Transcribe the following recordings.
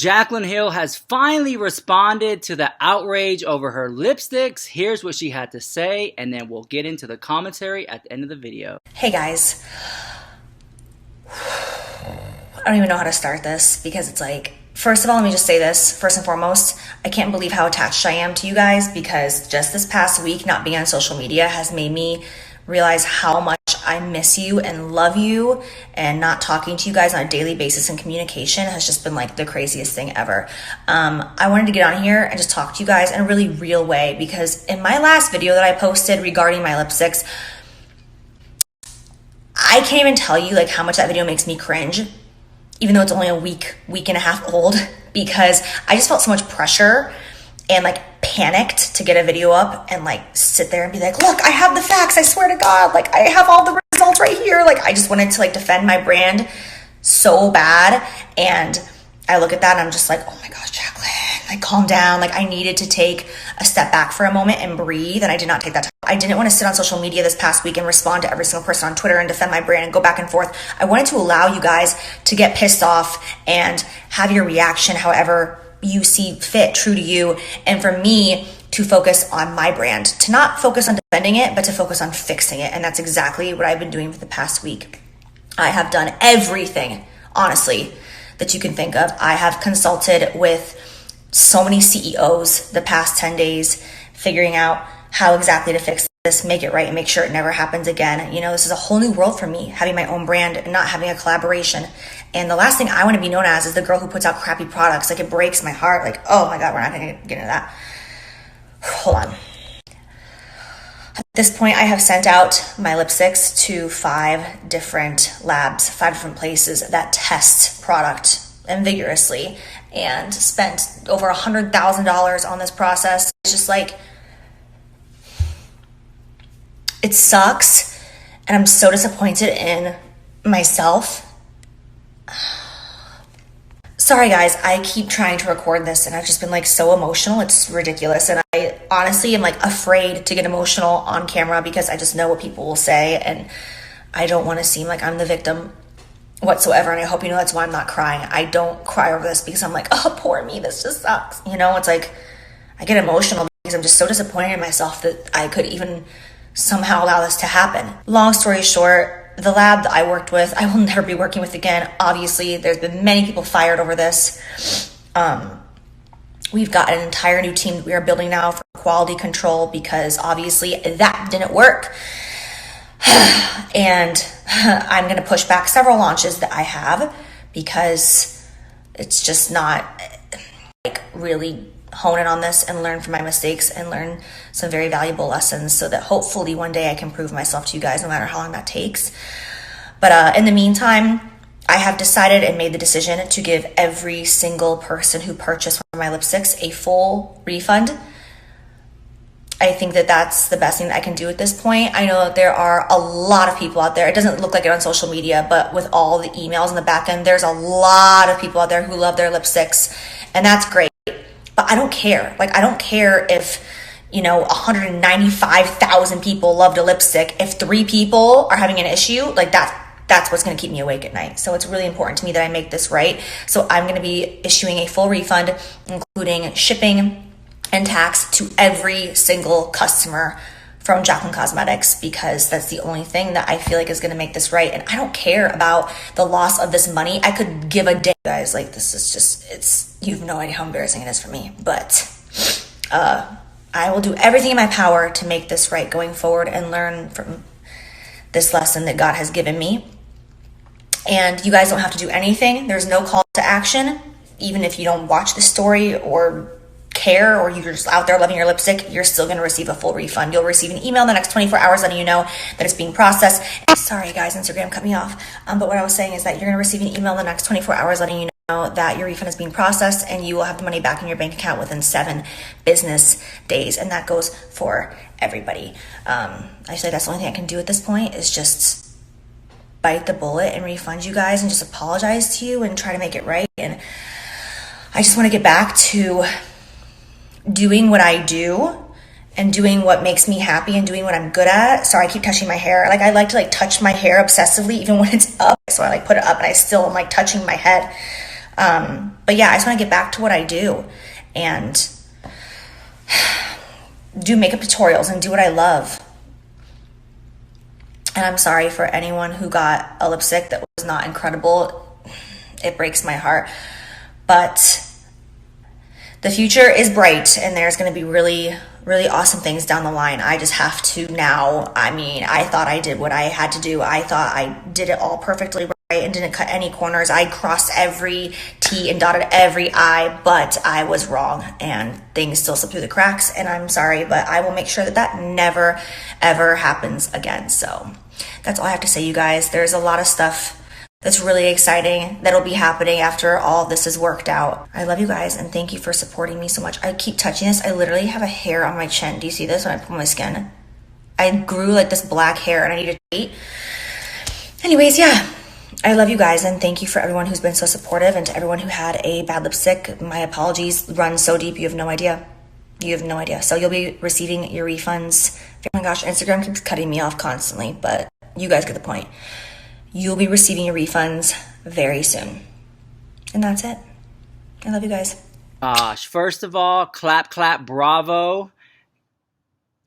Jaclyn Hill has finally responded to the outrage over her lipsticks. Here's what she had to say, and then we'll get into the commentary at the end of the video. Hey guys, I don't even know how to start this because it's like, first of all, let me just say this. First and foremost, I can't believe how attached I am to you guys because just this past week, not being on social media has made me realize how much I miss you and love you, and not talking to you guys on a daily basis and communication has just been like the craziest thing ever. I wanted to get on here and just talk to you guys in a really real way because in my last video that I posted regarding my lipsticks, I can't even tell you like how much that video makes me cringe, even though it's only a week and a half old, because I just felt so much pressure and like panicked to get a video up and like sit there and be like, look, I have the facts, I swear to God, like I have all the results right here. Like I just wanted to like defend my brand so bad, and I look at that and I'm just like, oh my gosh, Jaclyn, like calm down. Like I needed to take a step back for a moment and breathe, and I did not take that time. I didn't want to sit on social media this past week and respond to every single person on Twitter and defend my brand and go back and forth. I wanted to allow you guys to get pissed off and have your reaction however you see fit, true to you, and for me to focus on my brand, to not focus on defending it, but to focus on fixing it. And that's exactly what I've been doing for the past week. I have done everything, honestly, that you can think of. I have consulted with so many CEOs the past 10 days, figuring out how exactly to fix this, make it right, and make sure it never happens again. You know, this is a whole new world for me, having my own brand and not having a collaboration. And the last thing I want to be known as is the girl who puts out crappy products. Like, it breaks my heart. Like, oh my God, we're not going to get into that. Hold on. At this point, I have sent out my lipsticks to 5 different labs, 5 different places that test product and vigorously, and spent over $100,000 on this process. It's just like, it sucks, and I'm so disappointed in myself. Sorry guys, I keep trying to record this and I've just been like so emotional, it's ridiculous. And I honestly am like afraid to get emotional on camera because I just know what people will say, and I don't want to seem like I'm the victim whatsoever. And I hope you know that's why I'm not crying. I don't cry over this because I'm like, oh, poor me, this just sucks. You know, it's like I get emotional because I'm just so disappointed in myself that I could even somehow allow this to happen. Long story short, the lab that I worked with, I will never be working with again. Obviously, there's been many people fired over this. We've got an entire new team that we are building now for quality control because obviously that didn't work. And I'm going to push back several launches that I have because it's just not like really hone in on this and learn from my mistakes and learn some very valuable lessons so that hopefully one day I can prove myself to you guys no matter how long that takes. But in the meantime, I have decided and made the decision to give every single person who purchased one of my lipsticks a full refund. I think that that's the best thing that I can do at this point. I know that there are a lot of people out there. It doesn't look like it on social media, but with all the emails in the back end, there's a lot of people out there who love their lipsticks, and that's great. But I don't care. Like, I don't care if, 195,000 people loved a lipstick. If 3 people are having an issue, like that's what's going to keep me awake at night. So it's really important to me that I make this right. So I'm going to be issuing a full refund, including shipping and tax, to every single customer from Jaclyn Cosmetics, because that's the only thing that I feel like is going to make this right. And I don't care about the loss of this money. I could give a day, guys. Like, this is just, you have no idea how embarrassing it is for me. But I will do everything in my power to make this right going forward and learn from this lesson that God has given me. And you guys don't have to do anything. There's no call to action. Even if you don't watch the story or care, or you're just out there loving your lipstick, you're still going to receive a full refund. You'll receive an email in the next 24 hours letting you know that it's being processed. Sorry guys, Instagram cut me off. But what I was saying is that you're going to receive an email in the next 24 hours letting you know that your refund is being processed, and you will have the money back in your bank account within 7 business days. And that goes for everybody. Actually, that's the only thing I can do at this point is just bite the bullet and refund you guys and just apologize to you and try to make it right. And I just want to get back to doing what I do and doing what makes me happy and doing what I'm good at. Sorry, I keep touching my hair. Like, I like to touch my hair obsessively even when it's up. So I put it up and I still am touching my head. But yeah, I just want to get back to what I do and do makeup tutorials and do what I love. And I'm sorry for anyone who got a lipstick that was not incredible. It breaks my heart. But the future is bright and there's going to be really, really awesome things down the line. I just have to now. I mean, I thought I did what I had to do. I thought I did it all perfectly right and didn't cut any corners. I crossed every T and dotted every I, but I was wrong and things still slip through the cracks. And I'm sorry, but I will make sure that that never, ever happens again. So that's all I have to say, you guys. There's a lot of stuff that's really exciting that'll be happening after all this is worked out. I love you guys and thank you for supporting me so much. I keep touching this. I literally have a hair on my chin. Do you see this when I pull my skin? I grew like this black hair and I need to treat. Anyways, yeah. I love you guys and thank you for everyone who's been so supportive, and to everyone who had a bad lipstick, my apologies run so deep you have no idea. You have no idea. So you'll be receiving your refunds. Oh my gosh, Instagram keeps cutting me off constantly, but you guys get the point. You'll be receiving your refunds very soon. And that's it. I love you guys. Gosh, first of all, clap, clap, bravo.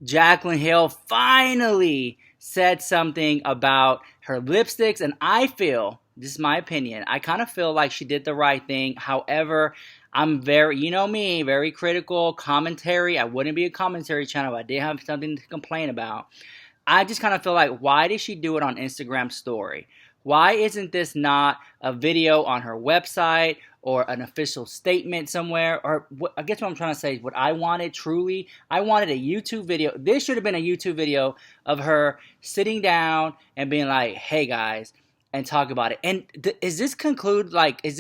Jaclyn Hill finally said something about her lipsticks, and I feel, this is my opinion, I kind of feel like she did the right thing. However, I'm very, you know me, very critical. Commentary, I wouldn't be a commentary channel if I didn't have something to complain about. I just kind of feel like, why did she do it on Instagram story? Why isn't this not a video on her website or an official statement somewhere? Or what, I guess what I'm trying to say is what I wanted truly, I wanted a YouTube video. This should have been a YouTube video of her sitting down and being like, hey guys, and talk about it. And is this conclude, like, is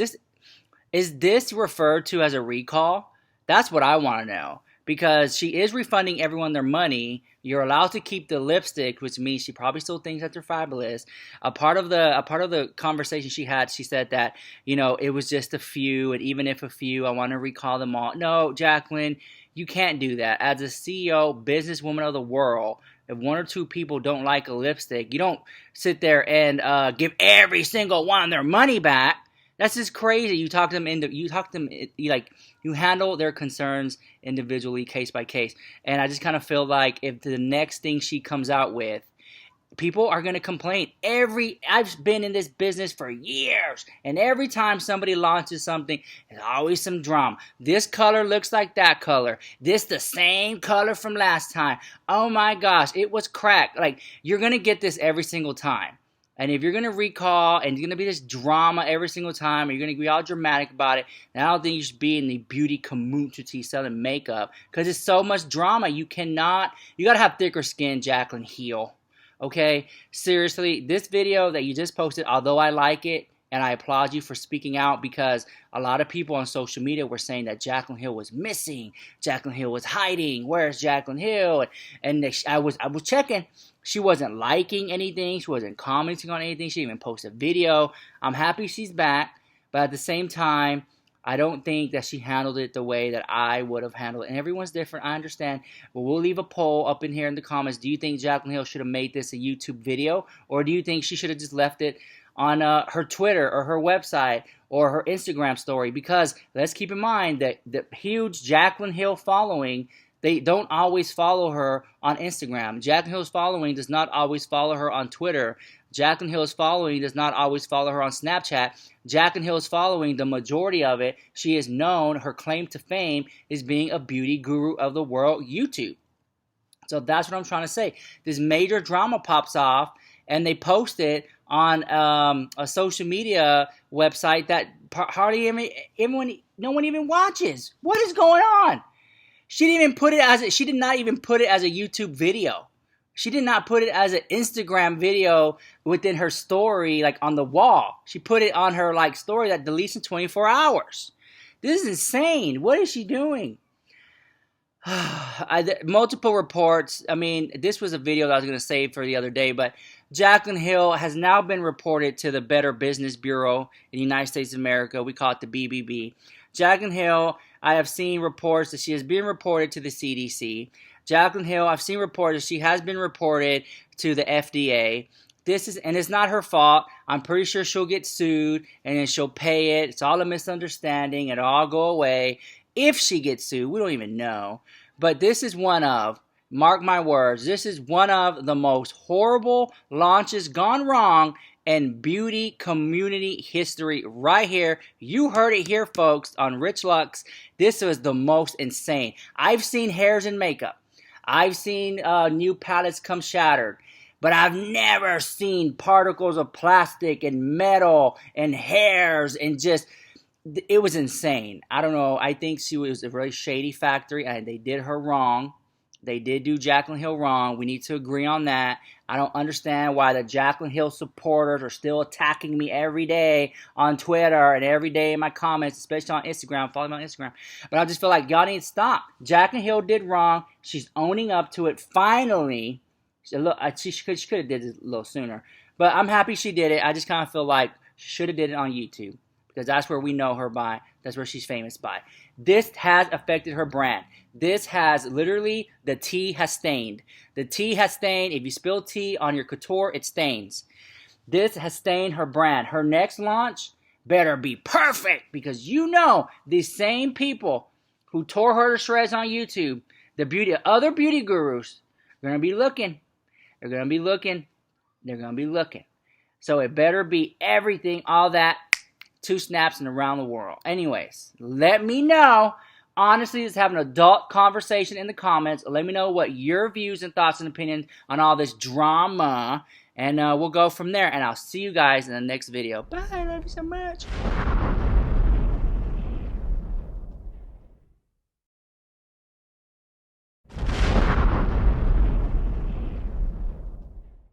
this referred to as a recall? That's what I want to know. Because she is refunding everyone their money. You're allowed to keep the lipstick, which means she probably still thinks that they're fabulous. A part of the conversation she had, she said that, you know, it was just a few, and even if a few, I want to recall them all. No, Jaclyn, you can't do that. As a CEO, businesswoman of the world, if one or two people don't like a lipstick, you don't sit there and give every single one their money back. That's just crazy. You handle their concerns individually, case by case. And I just kind of feel like if the next thing she comes out with, people are going to complain. I've been in this business for years, and every time somebody launches something, there's always some drama. This color looks like that color. This the same color from last time. Oh my gosh, it was cracked. Like, you're going to get this every single time. And if you're going to recall and it's going to be this drama every single time, or you're going to be all dramatic about it, then I don't think you should be in the beauty community selling makeup, because it's so much drama. You got to have thicker skin, Jaclyn Hill. Okay? Seriously, this video that you just posted, although I like it, and I applaud you for speaking out, because a lot of people on social media were saying that Jaclyn Hill was missing. Jaclyn Hill was hiding. Where's Jaclyn Hill? And I was checking. She wasn't liking anything. She wasn't commenting on anything. She didn't even post a video. I'm happy she's back. But at the same time, I don't think that she handled it the way that I would have handled it. And everyone's different. I understand. But we'll leave a poll up in here in the comments. Do you think Jaclyn Hill should have made this a YouTube video? Or do you think she should have just left it on her Twitter or her website or her Instagram story? Because let's keep in mind that the huge Jaclyn Hill following, they don't always follow her on Instagram. Jaclyn Hill's following does not always follow her on Twitter. Jaclyn Hill's following does not always follow her on Snapchat. Jaclyn Hill's following, the majority of it, she is known, her claim to fame is being a beauty guru of the world, YouTube. So that's what I'm trying to say. This major drama pops off, and they post it on a social media website that hardly no one even watches. What is going on? She did not even put it as a YouTube video. She did not put it as an Instagram video within her story, like on the wall. She put it on her like story that deletes in 24 hours. This is insane. What is she doing? Multiple reports. I mean, this was a video that I was going to save for the other day, but Jaclyn Hill has now been reported to the Better Business Bureau in the United States of America. We call it the BBB. Jaclyn Hill, I have seen reports that she has been reported to the CDC. Jaclyn Hill, I've seen reports that she has been reported to the FDA. And it's not her fault. I'm pretty sure she'll get sued and then she'll pay it. It's all a misunderstanding. It'll all go away. If she gets sued, we don't even know. But this is one of, mark my words, this is one of the most horrible launches gone wrong in beauty community history right here. You heard it here, folks, on Rich Lux. This was the most insane. I've seen hairs and makeup. I've seen new palettes come shattered. But I've never seen particles of plastic and metal and hairs and just, it was insane. I don't know. I think she was a very shady factory and they did her wrong. They did do Jaclyn Hill wrong. We need to agree on that. I don't understand why the Jaclyn Hill supporters are still attacking me every day on Twitter and every day in my comments, especially on Instagram. Follow me on Instagram. But I just feel like y'all need to stop. Jaclyn Hill did wrong. She's owning up to it finally. She could have did it a little sooner. But I'm happy she did it. I just kind of feel like she should have did it on YouTube. Because that's where we know her by. That's where she's famous by. This has affected her brand. This has literally, the tea has stained. The tea has stained. If you spill tea on your couture, it stains. This has stained her brand. Her next launch better be perfect. Because you know, these same people who tore her to shreds on YouTube, other beauty gurus, are going to be looking. They're going to be looking. They're going to be looking. So it better be everything, all that, 2 snaps and around the world. Anyways, let me know. Honestly, let's have an adult conversation in the comments. Let me know what your views and thoughts and opinions on all this drama. And we'll go from there. And I'll see you guys in the next video. Bye. Love you so much.